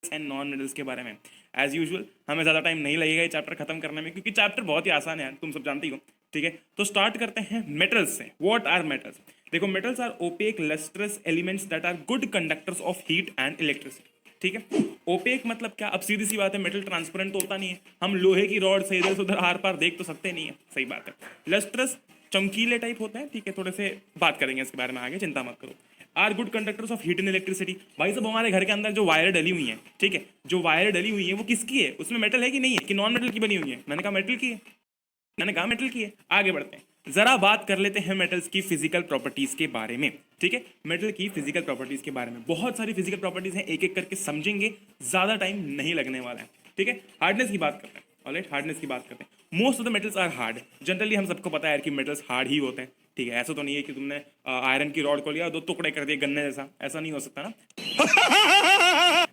Metals and non metals के बारे में। एज यूजुअल हमें ज़्यादा टाइम नहीं लगेगा ये चैप्टर खत्म करने में, क्योंकि चैप्टर बहुत ही आसान है यार, तुम सब जानते ही हो। ठीक है, तो स्टार्ट करते हैं मेटल्स से। What are metals? देखो, metals are opaque lustrous elements that are good conductors of heat and electricity. ठीक है, ओपेक मतलब क्या? अब सीधी सी बात है, मेटल ट्रांसपेरेंट तो होता नहीं है, हम लोहे की रॉड से इधर से उधर आर पार देख तो सकते नहीं है, सही बात है। लस्ट्रस चमकीले टाइप होते हैं, ठीक है, थोड़े से बात करेंगे इसके बारे में आगे, चिंता मत करो। Are good conductors of heat and electricity. भाई साहब, हमारे घर के अंदर जो वायर डली हुई है, ठीक है, जो वायर डली हुई है वो किसकी है? उसमें मेटल है कि नहीं है, कि नॉन मेटल की बनी हुई है? मैंने कहा मेटल की है, मैंने कहा मेटल की है। आगे बढ़ते हैं, जरा बात कर लेते हैं मेटल्स की फिजिकल प्रॉपर्टीज के बारे में। ठीक है, मेटल की फिजिकल प्रॉपर्टीज के बारे में बहुत सारी फिजिकल प्रॉपर्टीज हैं, एक एक करके समझेंगे, ज्यादा टाइम नहीं लगने वाला है। ठीक है, हार्डनेस की बात करते हैं। ऑलराइट, हार्डनेस की बात करते हैं। Most of the metals are hard. Generally हम सबको पता है कि मेटल्स हार्ड ही होते हैं। ठीक है, ऐसा तो नहीं है कि तुमने आयरन की रॉड को लिया, दो टुकड़े कर दिए गन्ने जैसा, ऐसा नहीं हो सकता ना।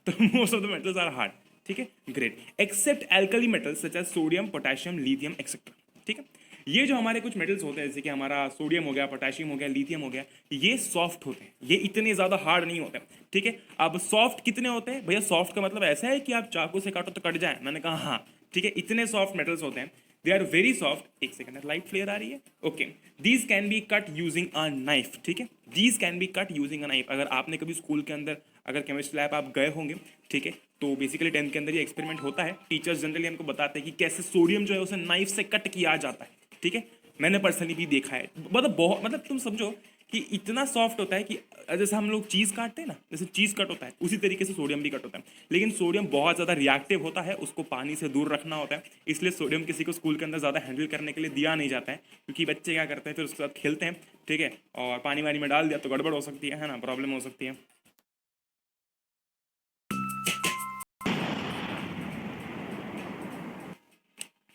तो most of the metals are hard. ठीक है, great, except alkali metals such as sodium, potassium, lithium etcetera. ठीक है, ये जो हमारे कुछ मेटल्स होते हैं, जैसे कि हमारा सोडियम हो गया, पोटेशियम हो गया, लिथियम हो गया, ये सॉफ्ट होते हैं, ये इतने ज्यादा हार्ड नहीं होते। ठीक है, अब सॉफ्ट कितने होते हैं भैया? सॉफ्ट का मतलब ऐसा है कि आप चाकू से काटो तो कट जाए? मैंने कहा हाँ, ठीक है, इतने सॉफ्ट मेटल्स होते हैं। They are very soft. एक सेकंड, लाइट फ्लेयर आ रही है, okay. These can be cut using a knife. ठीक है, these can be cut using a knife. अगर आपने कभी स्कूल के अंदर अगर केमिस्ट्री लैब आप गए होंगे, ठीक है, तो बेसिकली 10th के अंदर ये एक्सपेरिमेंट होता है। टीचर्स जनरली हमको बताते हैं कि कैसे सोडियम जो है उसे नाइफ से कट किया जाता है। ठीक है, मैंने पर्सनली भी देखा है। मतलब बहुत, मतलब तुम समझो कि इतना सॉफ्ट होता है कि जैसे हम लोग चीज़ काटते हैं ना, जैसे चीज़ कट होता है, उसी तरीके से सोडियम भी कट होता है। लेकिन सोडियम बहुत ज़्यादा रिएक्टिव होता है, उसको पानी से दूर रखना होता है, इसलिए सोडियम किसी को स्कूल के अंदर ज़्यादा हैंडल करने के लिए दिया नहीं जाता है, क्योंकि बच्चे क्या करते हैं फिर उसके साथ खेलते हैं। ठीक है, और पानी वानी में डाल दिया तो गड़बड़ हो सकती है ना, प्रॉब्लम हो सकती है।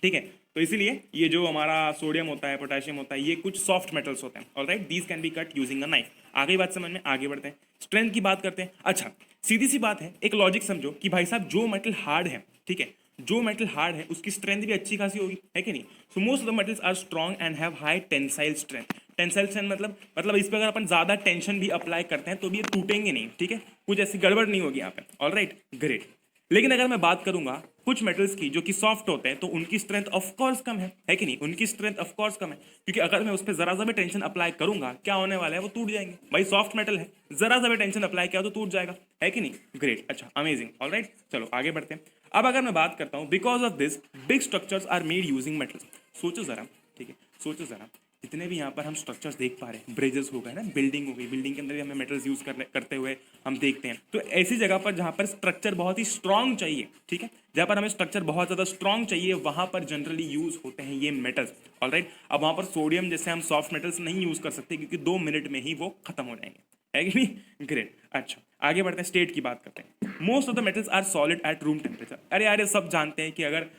ठीक है, तो इसीलिए ये जो हमारा सोडियम होता है, पोटेशियम होता है, ये कुछ सॉफ्ट मेटल्स होते हैं। Alright, these can be cut using a knife. आगे बात समझ में, आगे बढ़ते हैं, स्ट्रेंथ की बात करते हैं। अच्छा, सीधी सी बात है, एक लॉजिक समझो कि भाई साहब जो मेटल हार्ड है, ठीक है, जो मेटल हार्ड है उसकी स्ट्रेंथ भी अच्छी खासी होगी, है कि नहीं? So most of the metals are strong and have high tensile strength. Tensile strength मतलब इस पर अगर अपन ज्यादा टेंशन भी अप्लाई करते हैं तो भी ये टूटेंगे नहीं। ठीक है, कुछ ऐसी गड़बड़ नहीं होगी यहाँ पे। Alright, great. लेकिन अगर मैं बात करूंगा कुछ मेटल्स की जो कि सॉफ्ट होते हैं, तो उनकी स्ट्रेंथ ऑफ कोर्स कम है कि नहीं? उनकी स्ट्रेंथ ऑफ कोर्स कम है, क्योंकि अगर मैं उस पर जरा सा भी टेंशन अप्लाई करूंगा, क्या होने वाला है? वो टूट जाएंगे। भाई सॉफ्ट मेटल है, जरा सा भी टेंशन अप्लाई किया तो टूट जाएगा, है कि नहीं? ग्रेट, अच्छा, अमेजिंग। ऑलराइट, चलो आगे बढ़ते हैं। अब अगर मैं बात करता हूं, because of this big structures are made using metals. सोचो जरा, ठीक है, सोचो जरा, जितने भी यहाँ पर हम स्ट्रक्चर्स देख पा रहे हैं, ब्रिजेस हो गए ना, बिल्डिंग हो गई, बिल्डिंग के अंदर भी हमें मेटल्स यूज करते हुए हम देखते हैं। तो ऐसी जगह पर जहाँ पर स्ट्रक्चर बहुत ही स्ट्रांग चाहिए, ठीक है, जहाँ पर हमें स्ट्रक्चर बहुत ज़्यादा स्ट्रांग चाहिए, वहाँ पर जनरली यूज होते हैं ये मेटल्स। ऑलराइट, अब वहाँ पर सोडियम जैसे हम सॉफ्ट मेटल्स नहीं यूज कर सकते, क्योंकि 2 मिनट में ही वो खत्म हो जाएंगे, है कि नहीं? ग्रेट, अच्छा, आगे बढ़ते हैं, स्टेट की बात करते हैं। Most of the metals are solid at room temperature. अरे यार, ये सब जानते हैं कि अगर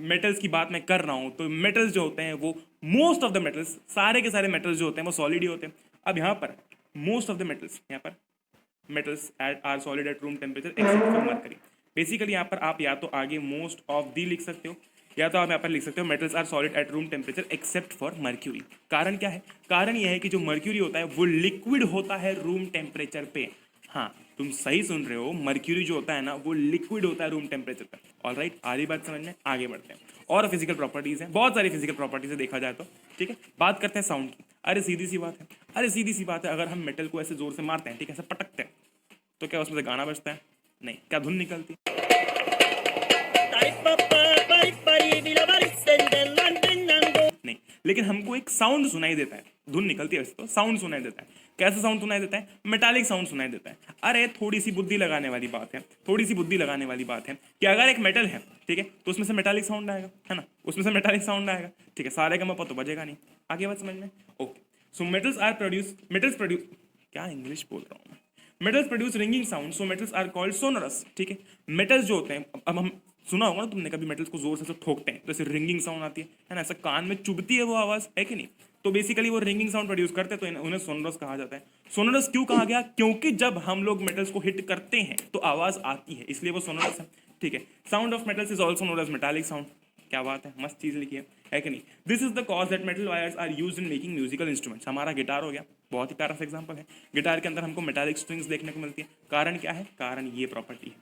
मेटल्स की बात मैं कर रहा हूँ तो मेटल्स जो होते हैं वो, मोस्ट ऑफ द मेटल्स, सारे के सारे मेटल्स जो होते हैं वो सॉलिड ही होते हैं। अब यहाँ पर मोस्ट ऑफ द मेटल्स, यहाँ पर metals are solid at room temperature except for mercury. Basically यहाँ पर आप या तो आगे मोस्ट ऑफ दी लिख सकते हो, या तो आप यहाँ पर लिख सकते हो metals are solid at room temperature except for mercury. कारण क्या है? कारण यह है कि जो मर्क्यूरी होता है वो लिक्विड होता है रूम टेम्परेचर पे। हाँ, तुम सही सुन रहे हो, मर्क्यूरी जो होता है ना वो लिक्विड होता है रूम टेम्परेचर पर। ऑलराइट, आधी बात समझ में, आगे बढ़ते हैं। और फिजिकल प्रॉपर्टीज हैं, बहुत सारी फिजिकल प्रॉपर्टीज है देखा जाए तो। ठीक है, बात करते हैं साउंड की। अरे सीधी सी बात है, अरे सीधी सी बात है, अगर हम मेटल को ऐसे जोर से मारते हैं, ठीक है, ऐसे पटकते हैं, तो क्या उसमें से गाना बजता है? नहीं। क्या धुन निकलती? नहीं, लेकिन हमको एक साउंड सुनाई देता है। धुन निकलती है वैसे तो, साउंड सुनाई देता है। कैसा साउंड सुनाई देता है? मेटालिक साउंड सुनाई देता है। अरे थोड़ी सी बुद्धि लगाने वाली बात है, थोड़ी सी बुद्धि लगाने वाली बात है कि अगर एक मेटल है, ठीक है, तो उसमें से मेटालिक साउंड आएगा, है ना, उसमें से मेटालिक साउंड आएगा, ठीक है, सारे का मपा तो बजेगा नहीं। आगे बात समझ में? ओके, सो मेटल्स प्रोड्यूस, क्या इंग्लिश बोल रहा हूँ मैं, metals produce ringing sound, so metals are called sonorous. ठीक है, मेटल्स जो होते हैं, अब हम सुना होगा ना तुमने कभी, मेटल्स को जोर से ठोकते हैं तो ऐसे रिंगिंग साउंड आती है ना, ऐसा कान में चुभती है वो आवाज, है कि नहीं? तो बेसिकली वो रिंगिंग साउंड प्रोड्यूस करते हैं, तो उन्हें सोनोरस कहा जाता है। सोनोरस क्यों कहा गया? क्योंकि जब हम लोग मेटल्स को हिट करते हैं तो आवाज आती है, इसलिए वो सोनोरस है। ठीक है, sound of metals is also known as metallic sound. क्या बात है, मस्त चीज लिखी है कि नहीं? This is the cause that metal wires are used in making musical instruments. हमारा गिटार हो गया, बहुत ही प्यारा सा एग्जांपल है। गिटार के अंदर हमको मेटालिक स्ट्रिंग्स देखने को मिलती है। कारण क्या है? कारण ये प्रॉपर्टी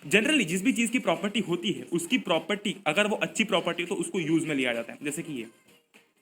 जनरली जिस भी चीज की प्रॉपर्टी होती है उसकी प्रॉपर्टी अगर वो अच्छी प्रॉपर्टी है तो उसको यूज में लिया जाता है। जैसे कि ये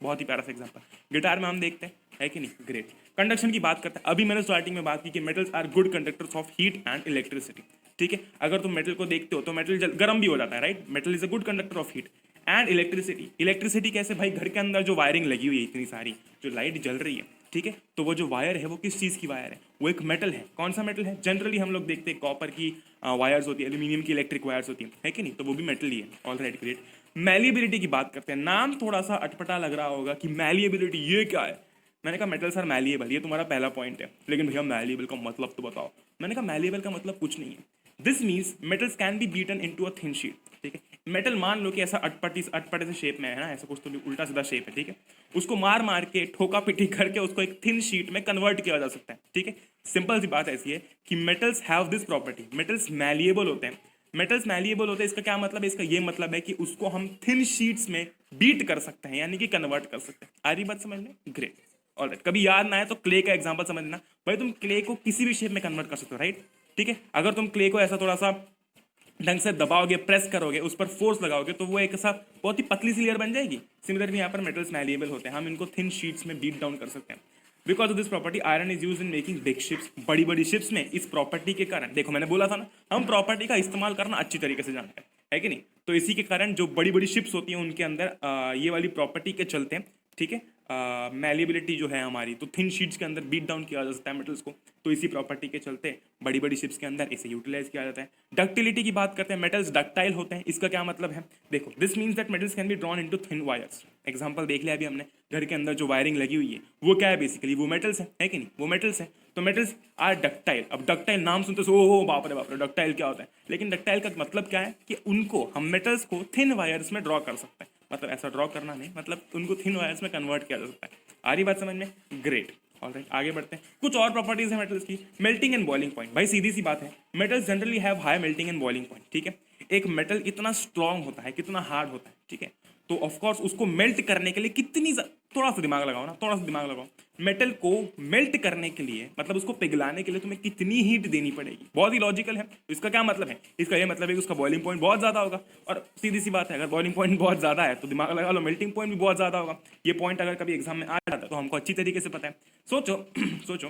बहुत ही प्यारा सा एग्जांपल गिटार में हम देखते हैं, है कि नहीं। ग्रेट। कंडक्शन की बात करते हैं, अभी मैंने स्टार्टिंग में बात की कि metals are good conductors of heat and electricity. ठीक है, अगर तुम मेटल को देखते हो तो मेटल गर्म भी हो जाता है, right. Metal is a good conductor of heat and electricity. Electricity कैसे भाई, घर के अंदर जो वायरिंग लगी हुई है इतनी सारी, जो लाइट जल रही है, ठीक है, तो वो जो वायर है वो किस चीज़ की वायर है, वो एक मेटल है। कौन सा मेटल है, जनरली हम लोग देखते हैं कॉपर की वायर्स होती है, एल्यूमिनियम की इलेक्ट्रिक वायर्स होती है कि नहीं, तो वो भी मेटल ही है। All right, great. मैलिएबिलिटी की बात करते हैं, नाम थोड़ा सा अटपटा लग रहा होगा कि मैलिएबिलिटी ये क्या है। मैंने कहा मेटल सर मैलिएबल, ये तुम्हारा पहला पॉइंट है, लेकिन भैया मैलिएबल का मतलब तो बताओ। मैंने कहा मैलिएबल का मतलब कुछ नहीं है, this means metals can be beaten into a thin sheet. ठीक है, मेटल मान लो कि ऐसा अटपटे से शेप में है ना, ऐसा कुछ तो उल्टा सीधा शेप है, ठीक है, उसको मार मार के ठोका पिटी करके उसको एक थिन शीट में कन्वर्ट किया जा सकता है। ठीक है, सिंपल सी बात ऐसी है कि metals have this property, metals malleable होते हैं। मेटल्स मैलिएबल होते हैं, इसका क्या मतलब है, इसका ये मतलब है कि उसको हम थिन शीट्स में बीट कर सकते हैं, यानी कि कन्वर्ट कर सकते हैं। आ रही बात समझ में, ग्रेट। ऑलराइट, कभी याद ना आए तो क्ले का एग्जांपल समझना भाई, तुम क्ले को किसी भी शेप में कन्वर्ट कर सकते हो, राइट। ठीक है, अगर तुम क्ले को ऐसा थोड़ा सा ढंग से दबाओगे, प्रेस करोगे, उस पर फोर्स लगाओगे, तो वो एक ऐसा बहुत ही पतली सी लेयर बन जाएगी। सिमिलरली यहाँ पर मेटल्स मैलिएबल होते हैं, हम इनको थिन शीट्स में बीट डाउन कर सकते हैं। Because of this property iron is use in making big ships, बड़ी बड़ी शिप्स में इस प्रॉपर्टी के कारण, देखो मैंने बोला था ना, हम प्रॉपर्टी का इस्तेमाल करना अच्छी तरीके से जानते हैं, कि नहीं। तो इसी के कारण जो बड़ी बड़ी शिप्स होती हैं उनके अंदर ये वाली प्रॉपर्टी के चलते हैं, ठीक है, मैलिएबिलिटी जो है हमारी, तो थिन शीट्स के अंदर बीट डाउन किया जा सकता है मेटल्स को, तो इसी प्रॉपर्टी के चलते बड़ी बड़ी शिप्स के अंदर इसे यूटिलाइज किया जाता है। डक्टिलिटी की बात करते हैं, मेटल्स डक्टाइल होते हैं, इसका क्या मतलब है, देखो this means that metals can be drawn into thin wires. Example देख लिया अभी हमने, घर के अंदर जो वायरिंग लगी हुई है वो क्या है, बेसिकली वो मेटल्स है कि नहीं, वो मेटल्स है। तो मेटल्स आर डक्टाइल। अब डक्टाइल नाम सुनते हो ओ बाप रे डक्टाइल क्या होता है, लेकिन डक्टाइल का मतलब क्या है कि उनको हम मेटल्स को थिन वायर्स में ड्रॉ कर सकते हैं, मतलब ऐसा ड्रॉ करना नहीं, मतलब उनको थिन वायर्स में कन्वर्ट किया जा सकता है। आ रही बात समझ में, ग्रेट। ऑलराइट, आगे बढ़ते हैं। कुछ और प्रॉपर्टीज है मेटल्स की, मेल्टिंग एंड बॉइलिंग पॉइंट। भाई सीधी सी बात है, metals generally have high melting and boiling point. ठीक है, एक मेटल इतना स्ट्रांग होता है, कितना हार्ड होता है, ठीक है, तो ऑफकोर्स उसको मेल्ट करने के लिए कितनी, थोड़ा सा दिमाग लगाओ ना, थोड़ा सा दिमाग लगाओ। मेटल को मेल्ट करने के लिए, मतलब उसको पिघलाने के लिए तुम्हें कितनी हीट देनी पड़ेगी, बहुत ही लॉजिकल है। तो इसका क्या मतलब है, इसका ये मतलब है कि उसका बॉइलिंग पॉइंट बहुत ज़्यादा होगा। और सीधी सी बात है, अगर बॉइलिंग पॉइंट बहुत ज़्यादा है तो दिमाग लगा लो, मेल्टिंग पॉइंट भी बहुत ज़्यादा होगा। ये पॉइंट अगर कभी एग्जाम में आ जाता है तो हमको अच्छी तरीके से पता है। सोचो सोचो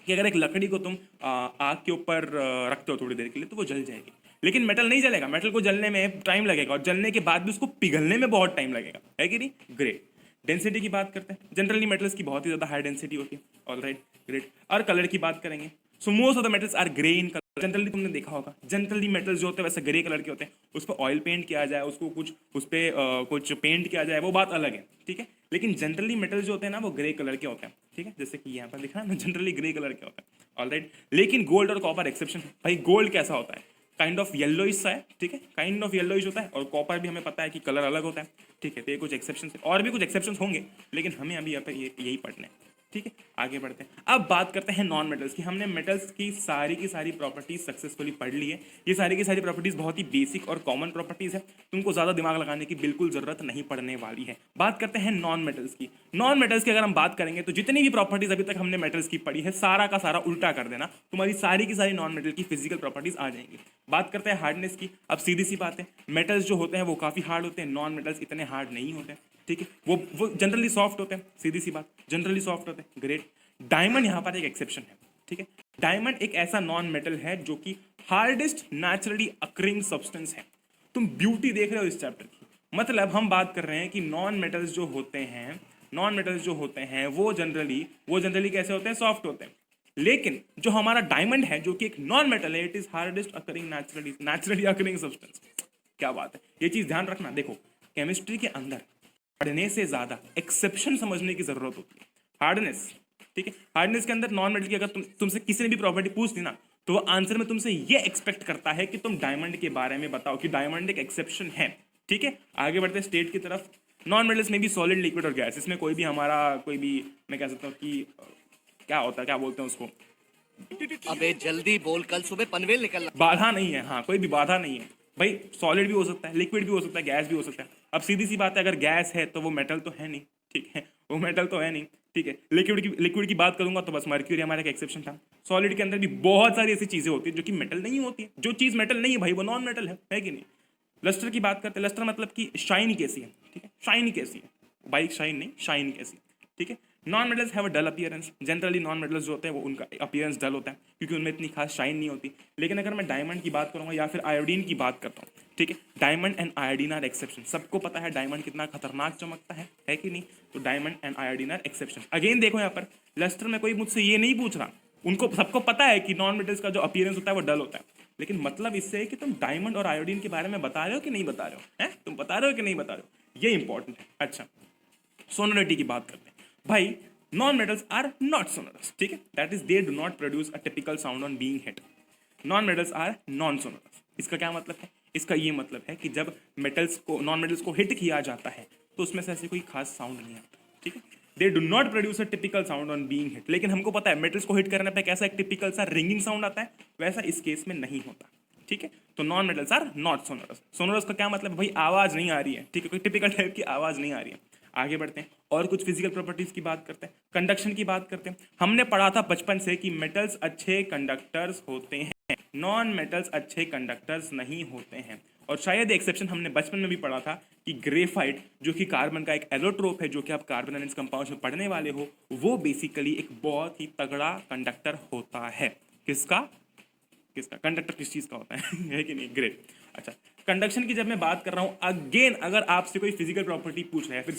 कि अगर एक लकड़ी को तुम आग के ऊपर रखते हो थोड़ी देर के लिए तो वो जल जाएगी, लेकिन मेटल नहीं जलेगा। मेटल को जलने में टाइम लगेगा और जलने के बाद भी उसको पिघलने में बहुत टाइम लगेगा, है कि नहीं। ग्रेट। डेंसिटी की बात करते हैं, जनरली मेटल्स की बहुत ही ज़्यादा हाई डेंसिटी होती है। Alright, great. और कलर की बात करेंगे, so most of the metals are grey in colour. Generally तुमने देखा होगा, जनरली मेटल्स जो होते हैं वैसे ग्रे कलर के होते हैं। उस पर ऑयल पेंट किया जाए, उसको कुछ उस पर कुछ पेंट किया जाए, वो बात अलग है, ठीक है, लेकिन जनरली मेटल्स जो होते हैं ना वो ग्रे कलर के होते हैं। ठीक है, जैसे कि यहाँ पर लिखा है ना, जनरली ग्रे कलर के होते हैं। ऑलराइट, लेकिन गोल्ड और कॉपर एक्सेप्शन है। भाई गोल्ड कैसा होता है, काइंड ऑफ येलोइश सा है, ठीक है, काइंड ऑफ येलोइश होता है, और कॉपर भी हमें पता है कि कलर अलग होता है, ठीक है। तो ये कुछ एक्सेप्शन है, और भी कुछ एक्सेप्शन होंगे, लेकिन हमें अभी यहाँ पर यही पढ़ना है, ठीक है। आगे बढ़ते हैं, अब बात करते हैं नॉन मेटल्स की। हमने मेटल्स की सारी प्रॉपर्टीज सक्सेसफुली पढ़ ली है। ये सारी की सारी प्रॉपर्टीज बहुत ही बेसिक और कॉमन प्रॉपर्टीज है, तुमको ज़्यादा दिमाग लगाने की बिल्कुल ज़रूरत नहीं पड़ने वाली है। बात करते हैं नॉन मेटल्स की। नॉन मेटल्स की अगर हम बात करेंगे तो जितनी भी प्रॉपर्टीज अभी तक हमने मेटल्स की पढ़ी है, सारा का सारा उल्टा कर देना, तुम्हारी सारी की सारी नॉन मेटल की फिजिकल प्रॉपर्टीज आ जाएंगी। बात करते हैं हार्डनेस की। अब सीधी सी बात है, मेटल्स जो होते हैं वो काफ़ी हार्ड होते हैं, नॉन मेटल्स इतने हार्ड नहीं होते हैं, ठीक है, वो जनरली सॉफ्ट होते हैं। सीधी सी बात, जनरली सॉफ्ट होते हैं। ग्रेट। डायमंड यहाँ पर एक एक्सेप्शन है, ठीक है। डायमंड एक ऐसा नॉन मेटल है जो कि हार्डेस्ट नेचुरली अकरिंग सब्सटेंस है। तुम ब्यूटी देख रहे हो इस चैप्टर की, मतलब हम बात कर रहे हैं कि नॉन मेटल्स जो होते हैं, नॉन मेटल्स जो होते हैं वो जनरली कैसे होते हैं, सॉफ्ट होते हैं। लेकिन जो हमारा डायमंड है जो कि एक नॉन मेटल है, it is hardest occurring naturally occurring substance. क्या बात है, ये चीज ध्यान रखना। देखो केमिस्ट्री के अंदर हार्डनेस से ज्यादा एक्सेप्शन समझने की जरूरत होती है। हार्डनेस, ठीक है, हार्डनेस के अंदर नॉन मेटल की अगर तुमसे किसी ने भी प्रॉपर्टी पूछ दी ना, तो वो आंसर में तुमसे ये एक्सपेक्ट करता है कि तुम डायमंड के बारे में बताओ कि डायमंड एक एक्सेप्शन है, ठीक है। आगे बढ़ते हैं स्टेट की तरफ। नॉन मेटल्स में भी सॉलिड, लिक्विड और गैस, इसमें कोई भी मैं कह सकता हूँ कि क्या होता है, क्या बोलते हैं उसको, अबे जल्दी बोल, कल सुबह पनवेल निकलना। बाधा नहीं है, हाँ कोई भी बाधा नहीं है भाई। सॉलिड भी हो सकता है, लिक्विड भी हो सकता है, गैस भी हो सकता है। अब सीधी सी बात है, अगर गैस है तो वो मेटल तो है नहीं, ठीक है, वो मेटल तो है नहीं, ठीक है। लिक्विड की बात करूंगा तो बस मर्क्यूरी हमारा एक एक्सेप्शन था। सॉलिड के अंदर भी बहुत सारी ऐसी चीजें होती है जो कि मेटल नहीं होती है। जो चीज मेटल नहीं है भाई वो नॉन मेटल है कि नहीं। लस्टर की बात करते हैं, लस्टर मतलब कि शाइन कैसी है, ठीक है, शाइन कैसी है, बाइक शाइन नहीं, शाइन कैसी है, ठीक है। Non metals have a dull appearance, generally non metals जो होते हैं वो उनका अपीयरेंस डल होता है क्योंकि उनमें इतनी खास शाइन नहीं होती। लेकिन अगर मैं डायमंड की बात करूंगा या फिर आयोडीन की बात करता हूँ, ठीक है, diamond and iodine are exception. सबको पता है डायमंड कितना खतरनाक चमकता है कि नहीं। तो diamond and iodine are exception. Again देखो यहाँ पर लस्टर में कोई मुझसे ये नहीं पूछ रहा, उनको सबको पता है कि नॉन मेटल्स का जो अपीयरेंस होता है वो डल होता है, लेकिन मतलब इससे है कि तुम डायमंड और आयोडीन के बारे में बता रहे हो कि नहीं बता रहे हो, हैं तुम बता रहे हो कि नहीं बता रहे हो, ये इंपॉर्टेंट है। अच्छा, सोनोरिटी की बात करते हैं भाई। Non metals are not sonorous, ठीक है, that is they do not produce a typical sound on being hit. Non metals are non sonorous. इसका क्या मतलब है, इसका ये मतलब है कि जब मेटल्स को नॉन मेटल्स को हिट किया जाता है तो उसमें से ऐसी कोई खास साउंड नहीं आता, ठीक है। दे do not produce a typical sound on being hit. लेकिन हमको पता है मेटल्स को हिट करने पे कैसा एक टिपिकल सा रिंगिंग साउंड आता है, वैसा इस केस में नहीं होता, ठीक है। तो non metals are not sonorous. Sonorous का क्या मतलब है भाई, आवाज नहीं आ रही है, ठीक है, कोई टिपिकल टाइप की आवाज नहीं आ रही है। आगे बढ़ते हैं और कुछ फिजिकल प्रॉपर्टीज की बात करते हैं, कंडक्शन की बात करते हैं। हमने पढ़ा था बचपन से कि मेटल्स अच्छे कंडक्टर्स होते हैं, नॉन मेटल्स अच्छे कंडक्टर्स नहीं होते हैं। और शायद एक्सेप्शन हमने बचपन में भी पढ़ा था कि ग्रेफाइट जो कि कार्बन का एक एलोट्रोप है, जो कि आप कार्बन एनर्जी कंपाउंड में पढ़ने वाले हो, वो बेसिकली एक बहुत ही तगड़ा कंडक्टर होता है। किसका किसका कंडक्टर किस चीज का होता है कि नहीं। ग्रेट। अच्छा, कंडक्शन की जब मैं बात कर रहा हूं, अगेन अगर आपसे कोई फिजिकल प्रॉपर्टी पूछ रहा है, फिर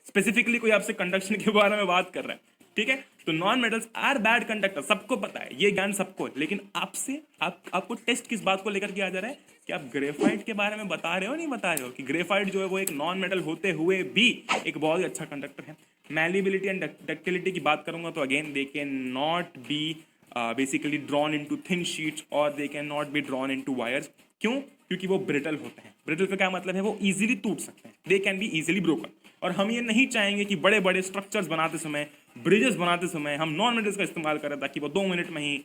स्पेसिफिकली कोई आपसे कंडक्शन के बारे में बात कर रहा है, ठीक है, तो non metals are bad conductor, सबको पता है, ये ज्ञान सबको है। लेकिन आपसे आपको टेस्ट किस बात को लेकर किया जा रहा है कि आप ग्रेफाइट के बारे में बता रहे हो नहीं बता रहे हो कि ग्रेफाइट जो है वो एक नॉन मेटल होते हुए भी एक बहुत ही अच्छा कंडक्टर है। मैलिबिलिटी एंड डक्टिलिटी की बात करूंगा तो again they can not be basically drawn into thin sheets और they can not be drawn into wires. क्यों? क्योंकि वो ब्रिटल होते हैं। ब्रिटल का क्या मतलब है, वो इजीली टूट सकते हैं, they can be easily broken. और हम ये नहीं चाहेंगे कि बड़े बड़े स्ट्रक्चर्स बनाते समय, ब्रिजेस बनाते समय हम नॉन मेटल्स का इस्तेमाल करें ताकि वो 2 मिनट में ही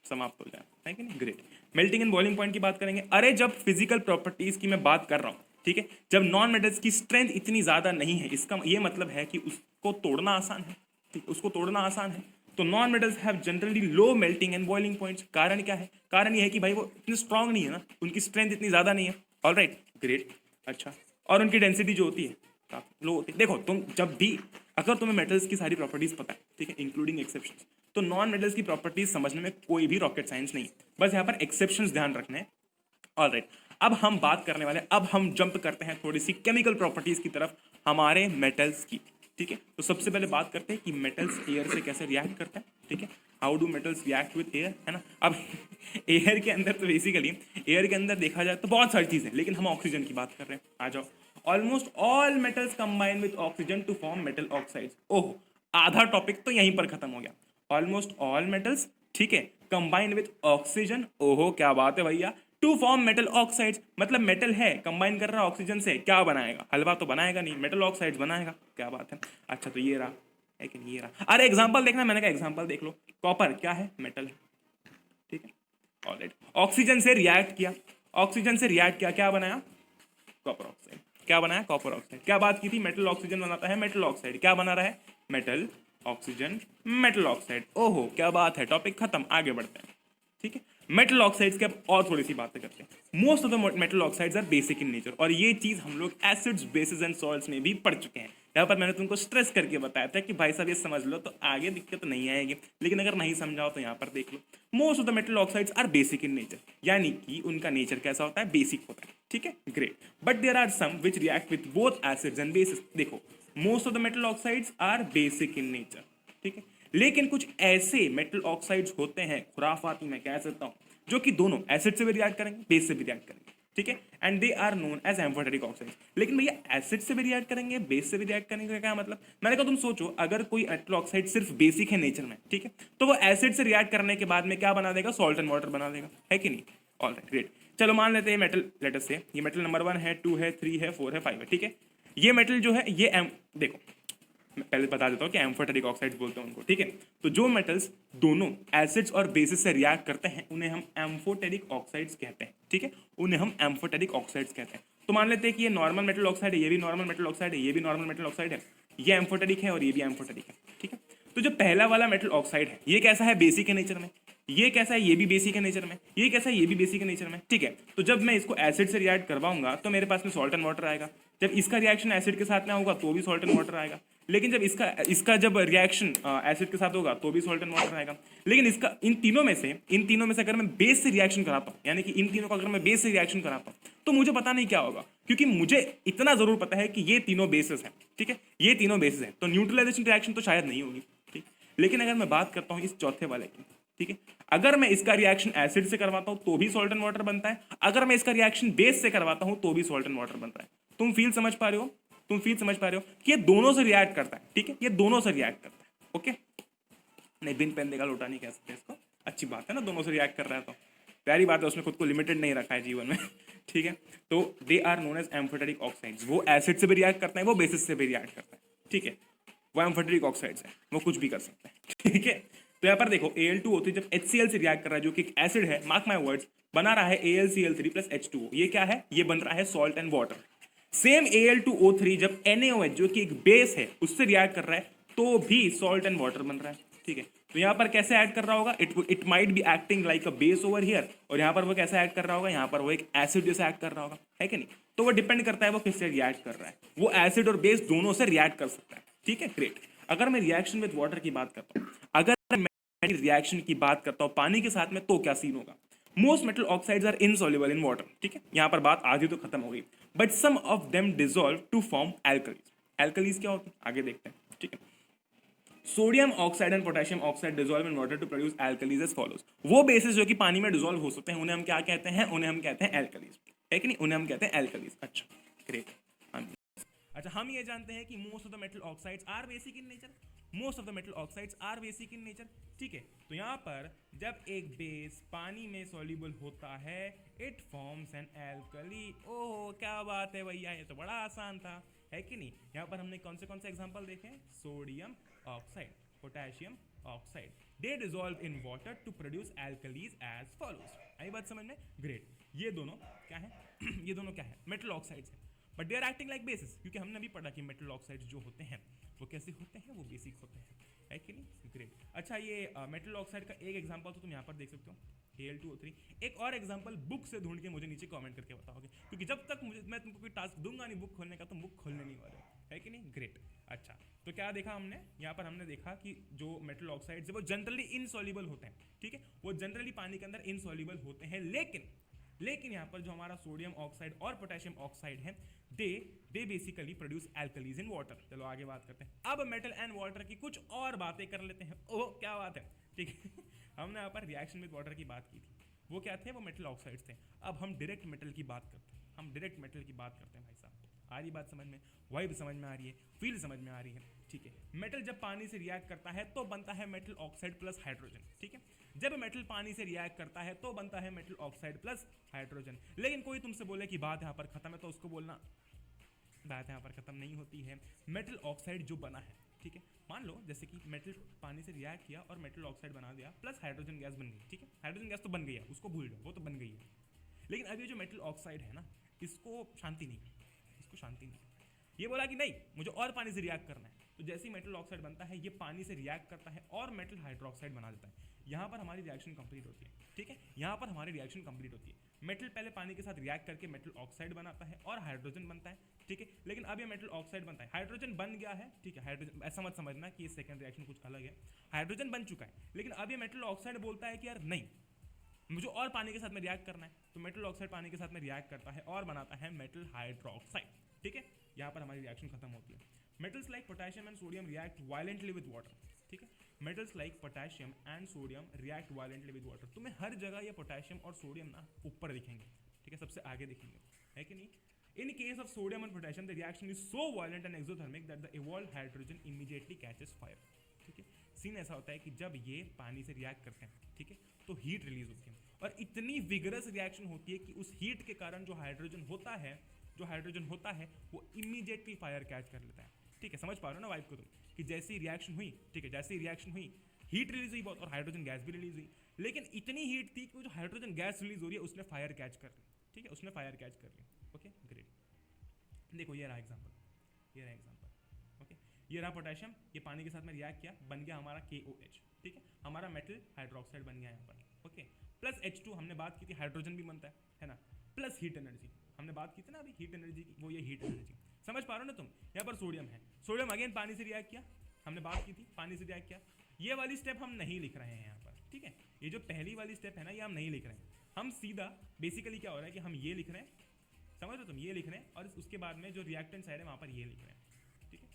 समाप्त हो जाए, है कि नहीं। Great. Melting and boiling point की बात करेंगे। अरे जब फिजिकल प्रॉपर्टीज की मैं बात कर रहा हूँ, ठीक है, जब नॉन मेटल्स की स्ट्रेंथ इतनी ज्यादा नहीं है, इसका ये मतलब है कि उसको तोड़ना आसान है, ठीक, उसको तोड़ना आसान है। तो non metals have generally low melting and boiling points. कारण क्या है, कारण ये है कि भाई वो इतने स्ट्रांग नहीं है ना, उनकी स्ट्रेंथ इतनी ज्यादा नहीं है। Alright, great. अच्छा, और उनकी डेंसिटी जो होती है काफी लो होती है। देखो तुम जब भी, अगर तुम्हें मेटल्स की सारी प्रॉपर्टीज पता है, ठीक है, इंक्लूडिंग एक्सेप्शंस, तो नॉन मेटल्स की प्रॉपर्टीज समझने में कोई भी रॉकेट साइंस नहीं है, बस यहाँ पर एक्सेप्शंस ध्यान रखने हैं। ऑलराइट, अब हम बात करने वाले, अब हम जंप करते हैं थोड़ी सी केमिकल प्रॉपर्टीज की तरफ हमारे मेटल्स की, ठीक है। तो सबसे पहले बात करते हैं कि मेटल्स एयर से कैसे रिएक्ट करते हैं, ठीक है, how do metals react with air, है ना। अब एयर के अंदर तो बेसिकली एयर के अंदर देखा जाए तो बहुत सारी चीजें, लेकिन हम ऑक्सीजन की बात कर रहे हैं। आ जाओ। Almost all metals combine with oxygen to form metal oxides. Oh, आधा टॉपिक तो यहीं पर खत्म हो गया। ऑलमोस्ट ऑल मेटल्स, ठीक है, कंबाइंड विद ऑक्सीजन, ओहो क्या बात है भैया, टू फॉर्म मेटल ऑक्साइड्स। मतलब मेटल है, कंबाइन कर रहा है ऑक्सीजन से, क्या बनाएगा, हलवा तो बनाएगा नहीं, मेटल ऑक्साइड्स बनाएगा, क्या बात है। अच्छा, तो ये रहा, लेकिन ये रहा, अरे एग्जांपल देखना, मैंने कहा एग्जांपल देख लो। कॉपर क्या है, मेटल है, ठीक है। ऑलराइट, ऑक्सीजन से रिएक्ट किया, ऑक्सीजन से रिएक्ट किया, क्या बनाया, कॉपर ऑक्साइड। क्या बनाया, कॉपर ऑक्साइड। क्या बात की थी, मेटल ऑक्सीजन बनाता है, मेटल ऑक्साइड क्या बना रहा है, मेटल ऑक्सीजन मेटल ऑक्साइड। ओहो क्या बात है, टॉपिक खत्म, आगे बढ़ते हैं, ठीक है। मेटल ऑक्साइड्स की अब और थोड़ी सी बातें करते हैं। Most of the metal oxides are basic in nature, और ये चीज हम लोग एसिड्स, बेसिस एंड सॉल्ट्स में भी पढ़ चुके हैं। यहाँ पर मैंने तुमको स्ट्रेस करके बताया था कि भाई साहब ये समझ लो तो आगे दिक्कत नहीं आएगी, लेकिन अगर नहीं समझाओ तो यहाँ पर देख लो। Most of the metal oxides are basic in nature, यानी कि उनका नेचर कैसा होता है, बेसिक होता है, ठीक है। Great. But there are some which react with both acids and bases. देखो, most of the metal oxides are basic in nature, ठीक है, लेकिन कुछ ऐसे मेटल ऑक्साइड्स होते हैं, खुराफाती मैं कह सकता हूं, जो कि दोनों एसिड से भी रिएक्ट करेंगे, बेस से भी रिएक्ट करेंगे, ठीक है, and they are known as amphoteric oxides. लेकिन भैया एसिड से भी रिएक्ट करेंगे, बेस से भी रिएक्ट करेंगे, क्या मतलब, मैंने कहा तुम सोचो, अगर कोई मेटल ऑक्साइड सिर्फ बेसिक है नेचर में, ठीक है, तो वो एसिड से रिएक्ट करने के बाद में क्या बना देगा, सॉल्ट एंड वाटर बना देगा, है कि नहीं। Alright, great. चलो मान लेते हैं मेटल, लेटर से ये मेटल नंबर 1 है, 2 है, 3 है, 4 है, 5 है, ठीक है। ये मेटल जो है ये देखो, मैं पहले बता देता हूँ कि एम्फोटेरिक ऑक्साइड्स बोलते हैं उनको, ठीक है। तो जो मेटल्स दोनों एसिड्स और बेसिस से रिएक्ट करते हैं उन्हें हम एम्फोटेरिक ऑक्साइड्स कहते हैं, ठीक है, उन्हें हम एम्फोटेरिक ऑक्साइड्स कहते हैं। तो मान लेते हैं कि ये नॉर्मल मेटल ऑक्साइड है, ये भी नॉर्मल मेटल ऑक्साइड है, ये भी नॉर्मल मेटल ऑक्साइड है, ये एम्फोटेरिक है और ये भी एम्फोटेरिक है, ठीक है। तो जो पहला वाला मेटल ऑक्साइड है ये कैसा है, बेसिक के नेचर में, ये कैसा है, ये भी बेसिक के नेचर में, ये कैसा है, ये भी बेसिक के नेचर में, ठीक है। तो जब मैं इसको एसिड से रिएक्ट करवाऊंगा तो मेरे पास में सॉल्ट एंड वाटर आएगा, जब इसका रिएक्शन एसिड के साथ में होगा तो भी सॉल्ट एंड वाटर आएगा, लेकिन जब इसका जब रिएक्शन एसिड के साथ होगा तो भी सॉल्ट एंड वाटर आएगा। लेकिन इसका इन तीनों में से अगर मैं बेस से रिएक्शन कराता हूँ, यानी कि इन तीनों का अगर मैं बेस से रिएक्शन कराता हूँ तो मुझे पता नहीं क्या होगा, क्योंकि मुझे इतना जरूर पता है कि ये तीनों बेसिस हैं, ठीक है, ये तीनों बेसिस हैं, तो न्यूट्रलाइजेशन रिएक्शन तो शायद नहीं होगी, ठीक। लेकिन अगर मैं बात करता हूँ इस चौथे वाले की, ठीक है, अगर मैं इसका रिएक्शन एसिड से करवाता हूँ तो भी सॉल्ट एंड वाटर बनता है, अगर मैं इसका रिएक्शन बेस से करवाता हूँ तो भी सॉल्ट एंड वाटर बनता है। तुम फील समझ पा रहे हो, कि ये दोनों से रिएक्ट करता है, ठीक है, ये दोनों से रिएक्ट करता है, ओके। नहीं, बिन पेन देगा लोटा नहीं कह सकते इसको, अच्छी बात है ना, दोनों से रिएक्ट कर रहा है तो प्यारी बात है, उसने खुद को लिमिटेड नहीं रखा है जीवन में, ठीक है। तो they are known as amphoteric oxides, वो एसिड से भी रिएक्ट करता है, वो बेसिस से भी रिएक्ट करता है, ठीक है, वो एम्फोटेरिक ऑक्साइड्स है, वो कुछ भी कर सकते हैं, ठीक है। तो यहाँ पर देखो Al2O3 जब HCl से रिएक्ट कर रहा है जो कि एक एसिड है, मार्क माय वर्ड्स, बना रहा है AlCl3 प्लस H2O, ये क्या है, ये बन रहा है salt and water. Same Al2O3 जब NaOH जो कि एक बेस है उससे रिएक्ट कर रहा है तो भी सॉल्ट एंड वाटर बन रहा है, ठीक है। तो यहाँ पर कैसे ऐड कर रहा होगा, it might be acting like a base over here, और यहाँ पर वो कैसे ऐड कर रहा होगा, यहाँ पर वो एक एसिड जैसे ऐड कर रहा होगा, है कि नहीं। तो वो डिपेंड करता है वो किससे रिएक्ट कर रहा है, वो एसिड और बेस दोनों से रिएक्ट कर सकता है, ठीक है, ग्रेट। अगर मैं रिएक्शन विद वाटर की बात करता हूँ, अगर मैं रिएक्शन की बात करता हूँ पानी के साथ में, तो क्या सीन होगा। Most metal oxides are insoluble in water, ठीक है, यहाँ पर बात आधी तो खत्म हो गई, but some of them dissolve to form alkalis. Alkalis क्या होती है आगे देखते हैं, ठीक है। Sodium oxide and potassium oxide dissolve in water to produce alkalis as follows. वो बेसिस जो कि पानी में डिसॉल्व हो सकते हैं उन्हें हम क्या कहते हैं, उन्हें हम कहते हैं एल्कलीज, है कि नहीं, उन्हें हम कहते हैं एल्कलीज। अच्छा, ग्रेट। अच्छा, हम ये जानते हैं कि most of the metal oxides are basic in nature, most of the metal oxides are basic in nature, ठीक है। तो यहाँ पर जब एक बेस पानी में सॉल्युबल होता है इट फॉर्म्स एन एल्कली। ओह क्या बात है भैया, ये तो बड़ा आसान था, है कि नहीं। यहाँ पर हमने कौन से एग्जांपल देखे, sodium oxide, potassium oxide, they dissolve in water to produce alkalis as follows. आई बात समझ में, ग्रेट। ये दोनों क्या है ये दोनों क्या है, मेटल ऑक्साइड्स है, but they are acting like bases, क्योंकि हमने भी पढ़ा कि मेटल ऑक्साइड्स जो होते हैं वो कैसे होते हैं, वो बेसिक होते हैं, है कि नहीं, ग्रेट। अच्छा, ये मेटल ऑक्साइड का एक एग्जांपल तो तुम यहाँ पर देख सकते हो, Al2O3। एक और एग्जांपल बुक से ढूंढ के मुझे नीचे कमेंट करके बताओगे, क्योंकि जब तक मैं तुमको कोई टास्क दूंगा नहीं बुक खोलने का, तो बुक खोलने नहीं वाले, है कि नहीं, ग्रेट। अच्छा, तो क्या देखा हमने यहाँ पर, हमने देखा कि जो मेटल ऑक्साइड्स है वो जनरली इनसॉल्युबल होते हैं, ठीक है, वो जनरली पानी के अंदर इनसॉल्युबल होते हैं, लेकिन यहाँ पर जो हमारा सोडियम ऑक्साइड और पोटेशियम ऑक्साइड है they basically produce alkalis in water. चलो आगे बात करते हैं, अब मेटल एंड वाटर की कुछ और बातें कर लेते हैं। ओह क्या बात है, ठीक है। हमने यहाँ पर रिएक्शन विद वाटर की बात की थी, वो क्या थे, वो मेटल ऑक्साइड्स थे। अब हम डायरेक्ट मेटल की बात करते हैं, भाई साहब। आ रही बात समझ में, वाइब समझ में आ रही है, फील समझ में आ रही है, ठीक है। मेटल जब पानी से रिएक्ट करता है तो बनता है मेटल ऑक्साइड प्लस हाइड्रोजन, ठीक है। जब मेटल पानी से रिएक्ट करता है तो बनता है मेटल ऑक्साइड प्लस हाइड्रोजन। लेकिन कोई तुमसे बोले कि बात यहाँ पर खत्म है, तो उसको बोलना बात यहाँ पर खत्म नहीं होती है। मेटल ऑक्साइड जो बना है, ठीक है, मान लो जैसे कि मेटल पानी से रिएक्ट किया और मेटल ऑक्साइड बना दिया प्लस हाइड्रोजन गैस बन गई, ठीक है। हाइड्रोजन गैस तो बन गई है, उसको भूल जाओ, वो तो बन गई है। लेकिन अब ये जो मेटल ऑक्साइड है ना, इसको शांति नहीं, ये बोला कि नहीं मुझे और पानी से रिएक्ट करना है, तो जैसे ही मेटल ऑक्साइड बनता है ये पानी से रिएक्ट करता है और मेटल हाइड्रोक्साइड बना देता है। यहाँ पर हमारी रिएक्शन कंप्लीट होती है, ठीक है, यहाँ पर हमारी रिएक्शन कंप्लीट होती है। मेटल पहले पानी के साथ रिएक्ट करके मेटल ऑक्साइड बनाता है और हाइड्रोजन बनता है, ठीक है। लेकिन अब ये मेटल ऑक्साइड बनता है, हाइड्रोजन बन गया है, ठीक है। हाइड्रोजन ऐसा मत समझना कि ये सेकंड रिएक्शन कुछ अलग है, हाइड्रोजन बन चुका है, लेकिन अब ये मेटल ऑक्साइड बोलता है कि यार नहीं मुझे और पानी के साथ में रिएक्ट करना है, तो मेटल ऑक्साइड पानी के साथ में रिएक्ट करता है और बनाता है मेटल हाइड्रोक्साइड, ठीक है। यहाँ पर हमारी रिएक्शन खत्म होती है। Metals like potassium and sodium react violently with water, ठीक है। Metals like potassium and sodium react violently with water. तुम्हें हर जगह ये पोटेशियम और सोडियम ना ऊपर दिखेंगे, ठीक है, सबसे आगे दिखेंगे, है कि नहीं। In case of sodium and potassium the reaction is so violent and exothermic that the evolved hydrogen immediately catches fire, ठीक है। सीन ऐसा होता है कि जब ये पानी से रिएक्ट करते हैं, ठीक है, तो हीट रिलीज होती है और इतनी विगरस रिएक्शन होती है कि उस हीट के कारण जो हाइड्रोजन होता है वो इमीडिएटली फायर कैच कर लेता है। ठीक है, समझ पा रहे हो ना वाइब को तुम, कि जैसी रिएक्शन हुई, ठीक है, जैसी रिएक्शन हुई हीट रिलीज हुई बहुत और हाइड्रोजन गैस भी रिलीज हुई, लेकिन इतनी हीट थी कि वो जो हाइड्रोजन गैस रिलीज हो रही है उसने फायर कैच कर ली, ठीक है, उसने फायर कैच कर ली। Okay great. देखो ये रहा एग्जाम्पल, ये रहा एग्जाम्पल। ओके, ये रहा पोटेशियम, ये पानी के साथ में रिएक्ट किया, बन गया हमारा KOH, ठीक है, हमारा मेटल हाइड्रोक्साइड बन गया यहाँ पर। ओके, प्लस H2 हमने बात की थी, हाइड्रोजन भी बनता है ना, प्लस हीट एनर्जी हमने बात की थी ना अभी हीट एनर्जी की, वो ये हीट एनर्जी, समझ पा रहे हो ना तुम। यहाँ पर सोडियम है, सोडियम अगेन पानी से रिएक्ट किया, हमने बात की थी पानी से रिएक्ट किया। ये वाली स्टेप हम नहीं लिख रहे हैं यहाँ पर, ठीक है, ये जो पहली वाली स्टेप है ना ये हम नहीं लिख रहे हैं, हम सीधा बेसिकली क्या हो रहा है कि हम ये लिख रहे हैं, समझ रहे हो तुम, ये लिख रहे हैं और उसके बाद में जो रिएक्टेंट साइड है वहाँ पर ये लिख रहे हैं, ठीक है,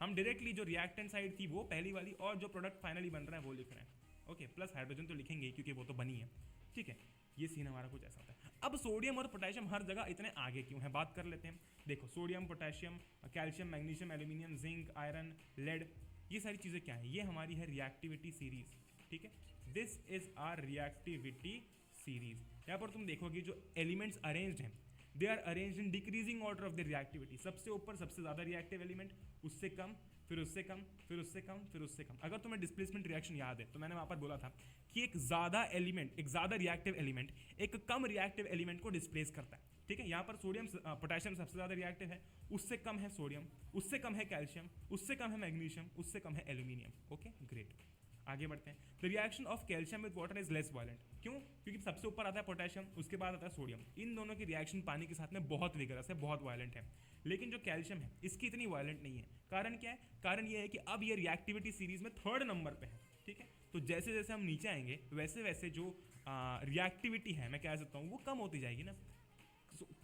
हम डायरेक्टली जो रिएक्टेंट साइड थी वो पहली वाली और जो प्रोडक्ट फाइनली बन रहा है वो लिख रहे हैं। ओके, प्लस हाइड्रोजन तो लिखेंगे क्योंकि वो तो बनी है, ठीक है। ये सीन हमारा कुछ ऐसा होता है। अब सोडियम और पोटेशियम हर जगह इतने आगे क्यों है, बात कर लेते हैं। देखो sodium, potassium, calcium, magnesium, aluminium, zinc, iron, lead, ये सारी चीज़ें क्या है, ये हमारी है रिएक्टिविटी सीरीज, ठीक है, this is our reactivity series. यहाँ पर तुम देखोगे जो एलिमेंट्स अरेंज्ड हैं they are arranged in decreasing order of the reactivity, सबसे ऊपर सबसे ज़्यादा रिएक्टिव एलिमेंट, उससे कम, फिर उससे कम, फिर उससे कम, फिर उससे कम। अगर तुम्हें डिस्प्लेसमेंट रिएक्शन याद है तो मैंने वहाँ पर बोला था कि एक ज़्यादा एलिमेंट, एक ज़्यादा रिएक्टिव एलिमेंट एक कम रिएक्टिव एलिमेंट को डिस्प्लेस करता है, ठीक है। यहाँ पर सोडियम, पोटेशियम सबसे ज़्यादा रिएक्टिव है, उससे कम है सोडियम, उससे कम है कैल्शियम, उससे कम है मैग्नीशियम, उससे कम है एल्यूमिनियम। ओके ग्रेट, आगे बढ़ते हैं। The reaction of calcium with water is less violent, क्यों, क्योंकि सबसे ऊपर आता है पोटेशियम, उसके बाद आता है सोडियम, इन दोनों की रिएक्शन पानी के साथ में बहुत विगरस है, बहुत वायलेंट है, लेकिन जो कैल्शियम है इसकी इतनी वायलेंट नहीं है। कारण क्या है, कारण ये है कि अब ये रिएक्टिविटी सीरीज में थर्ड नंबर पे है, ठीक है। तो जैसे जैसे हम नीचे आएंगे वैसे वैसे जो रिएक्टिविटी है मैं कह सकता हूँ वो कम होती जाएगी ना।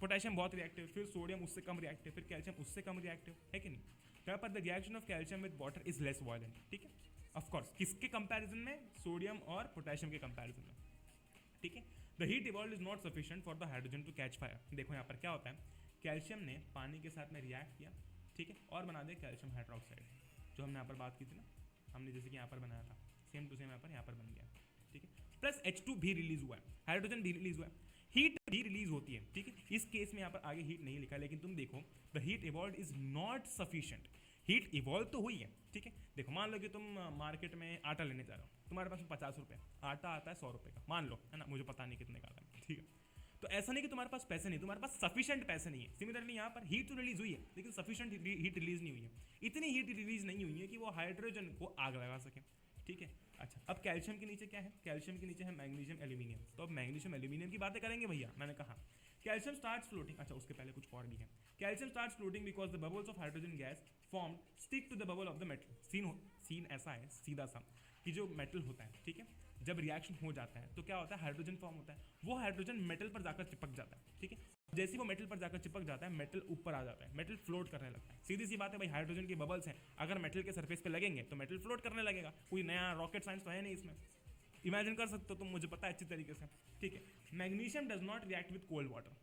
पोटेशियम बहुत रिएक्टिव, फिर सोडियम उससे कम रिएक्टिव, फिर कैल्शियम उससे कम रिएक्टिव, है कि नहीं। तो यहाँ पर the reaction of calcium with water is less violent, ठीक है, ऑफ कोर्स किसके कंपैरिजन में, सोडियम और पोटेशियम के कंपैरिजन में, ठीक है। The heat evolve is not sufficient for the hydrogen to catch fire. देखो यहाँ पर क्या होता है, कैल्शियम ने पानी के साथ में रिएक्ट किया, ठीक है, और बना दिया कैल्शियम हाइड्रोक्साइड, जो हमने यहाँ पर बात की थी ना, हमने जैसे कि यहाँ पर बनाया था सेम टू सेम यहाँ पर बन गया, ठीक है। प्लस H2 भी रिलीज हुआ है, हाइड्रोजन भी रिलीज हुआ है, हीट भी रिलीज होती है, ठीक है। इस केस में यहाँ पर आगे हीट नहीं लिखा, लेकिन तुम देखो the heat evolve is not sufficient, heat evolve तो हुई है, ठीक है। देखो मान लो कि तुम मार्केट में आटा लेने जा रहे हो, तुम्हारे पास 50 रुपये, आटा आता है 100 रुपये का, मान लो, है ना, मुझे पता नहीं कितने का आता है, ठीक है। तो ऐसा नहीं कि तुम्हारे पास पैसे नहीं, तुम्हारे पास सफिशिएंट पैसे नहीं है। सिमिलरली यहाँ पर हीट तो रिलीज हुई है लेकिन सफिशिएंट हीट रिलीज नहीं हुई है, इतनी हीट रिलीज नहीं हुई है कि वो हाइड्रोजन को आग लगा सके, ठीक है। अच्छा, अब कैल्शियम के नीचे क्या है, कैल्शियम के नीचे है मैग्नीशियम, एल्यूमिनियम। तो अब मैग्नीशियम एल्यूमिनियम की बातें करेंगे भैया, मैंने कहा कैल्शियम स्टार्ट्स फ्लोटिंग। अच्छा, उसके पहले कुछ और भी है, calcium starts floating because the bubbles of hydrogen gas form stick to the bubble of the metal. Scene ऐसा है सीधा सा कि जो मेटल होता है, ठीक है, जब रिएक्शन हो जाता है तो क्या होता है, हाइड्रोजन फॉर्म होता है, वो हाइड्रोजन मेटल पर जाकर चिपक जाता है, ठीक है। जैसे ही वो मेटल पर जाकर चिपक जाता है मेटल ऊपर आ जाता है, मेटल फ्लोट करने लगता है। सीधी सी बात है भाई, हाइड्रोजन के बबल्स हैं, अगर मेटल के सरफेस पे लगेंगे तो मेटल फ्लोट करने लगेगा। कोई नया रॉकेट साइंस तो है नहीं इसमें, इमेजिन कर सकते हो तुम, मुझे पता है अच्छी तरीके से, ठीक है। Magnesium does not react with cold water.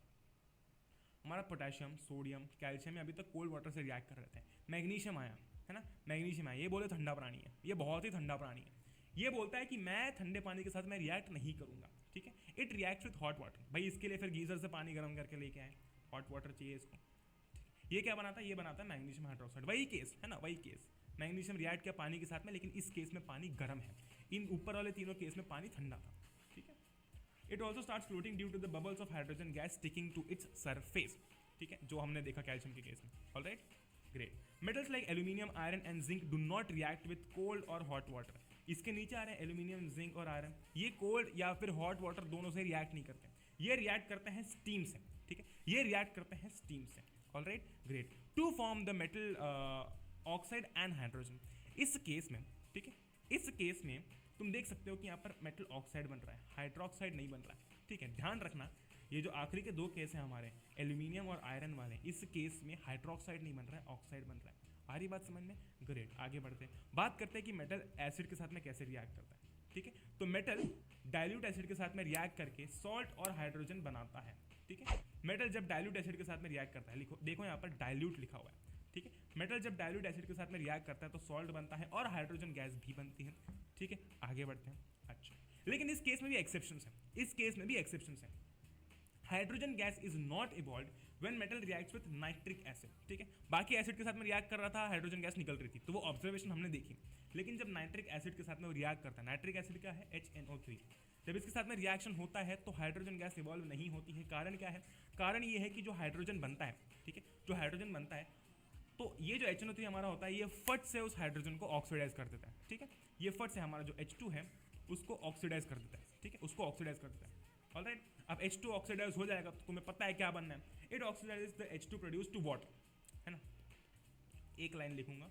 हमारा पोटेशियम, सोडियम, कैल्शियम अभी तक कोल्ड वाटर से रिएक्ट कर रहे थे, मैग्नीशियम आया, है ना, मैग्नीशियम आया, ये बोले ठंडा प्राणी है, ये बहुत ही ठंडा प्राणी है, ये बोलता है कि मैं ठंडे पानी के साथ मैं रिएक्ट नहीं करूंगा, ठीक है। It react with hot water, भाई इसके लिए फिर गीजर से पानी गर्म करके लेके आए, हॉट वाटर चाहिए इसको। ये क्या बनाता है, ये बनाता है मैग्नीशियम हाइड्रोक्साइड, वही केस है ना, वही केस, मैग्नीशियम रिएक्ट किया पानी के साथ में, लेकिन इस केस में पानी गर्म है, इन ऊपर वाले तीनों केस में पानी ठंडा था, ठीक है। It also starts floating due to the bubbles of hydrogen gas sticking to its surface, ठीक है, जो हमने देखा कैल्शियम के केस में। Alright great. Metals like aluminium, iron and zinc do not react with cold और हॉट वाटर। इसके नीचे आ रहे हैं एल्यूमिनियम, जिंक और आयरन, ये कोल्ड या फिर हॉट वाटर दोनों से रिएक्ट नहीं करते, ये रिएक्ट करते हैं स्टीम से, ठीक है, ये रिएक्ट करते हैं स्टीम से। Alright great. To form the metal oxide and hydrogen. इस केस में, ठीक है, इस केस में तुम देख सकते हो कि यहाँ पर मेटल ऑक्साइड बन रहा है, हाइड्रोक्साइड नहीं बन रहा है, ठीक है। ध्यान रखना, ये जो आखिरी के दो केस हैं हमारे एल्यूमिनियम और आयरन वाले, इस केस में हाइड्रोक्साइड नहीं बन रहा है, ऑक्साइड बन रहा है। आ रही बात समझ में? ग्रेट। आगे बढ़ते हैं, बात करते हैं कि मेटल एसिड के साथ में कैसे रिएक्ट करता है, ठीक है। तो मेटल डाइल्यूट एसिड के साथ में रिएक्ट करके सॉल्ट और हाइड्रोजन बनाता है, ठीक है। मेटल जब डाइल्यूट एसिड के साथ में रिएक्ट करता है, लिखो, देखो यहाँ पर डाइल्यूट लिखा हुआ है, ठीक है। मेटल जब डाइल्यूट एसिड के साथ में रिएक्ट करता है तो सॉल्ट बनता है और हाइड्रोजन गैस भी बनती है, ठीक है। आगे बढ़ते हैं। अच्छा, लेकिन इस केस में भी एक्सेप्शंस हैं, इस केस में भी एक्सेप्शंस हैं। Hydrogen gas is not evolve when metal reacts with nitric acid, ठीक है। बाकी एसिड के साथ में रिएक्ट कर रहा था, हाइड्रोजन गैस निकल रही थी, तो वो ऑब्जर्वेशन हमने देखी। लेकिन जब नाइट्रिक एसिड के साथ में वो रिएक्ट करता है, नाइट्रिक एसिड क्या है, HNO3, जब इसके साथ में रिएक्शन होता है तो हाइड्रोजन गैस इवॉल्व नहीं होती है। कारण क्या है, कारण ये है कि जो हाइड्रोजन बनता है, ठीक है, जो हाइड्रोजन बनता है, तो ये जो HNO3 हमारा होता है, ये फट से उस हाइड्रोजन को ऑक्सीडाइज कर देता है, ठीक है। ये फट से हमारा जो H2 है उसको ऑक्सीडाइज कर देता है, ठीक है, उसको ऑक्सीडाइज कर देता है। ऑलराइट, अब H2 ऑक्सीडाइज हो जाएगा तो तुम्हें पता है क्या बनना है, it oxidise the H2 produce to water, है ना। एक लाइन लिखूंगा,